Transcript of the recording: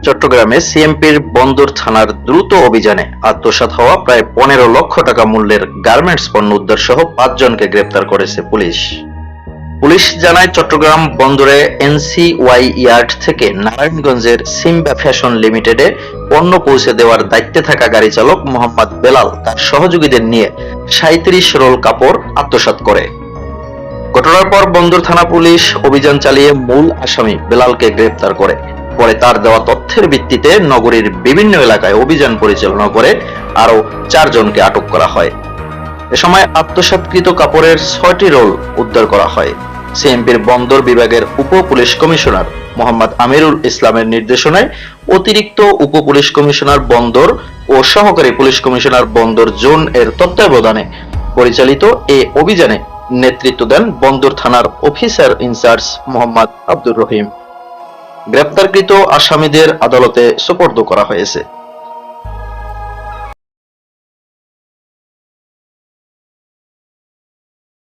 চট্টগ্রামে সিএমপির বন্দর থানার দ্রুত অভিযানে আত্মসাৎ হওয়া প্রায় 15 লক্ষ টাকা মূল্যের গার্মেন্টস পণ্য উদ্ধার সহ 5 জনকে গ্রেপ্তার করেছে পুলিশ। পুলিশ জানায়, চট্টগ্রাম বন্দরে এনসিওয়াই ইয়ার্ড থেকে নারায়ণগঞ্জের সিম্বা ফ্যাশন লিমিটেডে পণ্য পৌঁছে দেওয়ার দায়িত্বে থাকা গাড়ি চালক মোহাম্মদ বেলাল তার সহযোগীদের নিয়ে 37 রোল কাপড় আত্মসাৎ করে। ঘটনার পর বন্দর থানা পুলিশ অভিযান চালিয়ে মূল আসামি বেলালকে গ্রেপ্তার করে। পরে তার দেওয়া তথ্যের ভিত্তিতে নগরীর বিভিন্ন এলাকায় অভিযান পরিচালনা করে আরো 4 জনকে আটক করা হয়। এ সময় আত্মসাৎকৃত কাপড়ের 6টি রোল উদ্ধার করা হয়। সিএমপির বন্দর বিভাগের উপ পুলিশ কমিশনার মোহাম্মদ আমিরুল ইসলামের নির্দেশনায় অতিরিক্ত উপ পুলিশ কমিশনার বন্দর ও সহকারী পুলিশ কমিশনার বন্দর জোন এর তত্ত্বাবধানে পরিচালিত এ অভিযানে নেতৃত্ব দেন বন্দর থানার অফিসার ইনচার্জ মোহাম্মদ আব্দুর রহিম। গ্রেপ্তারকৃত আসামিদের আদালতে সোপর্দ করা হয়েছে।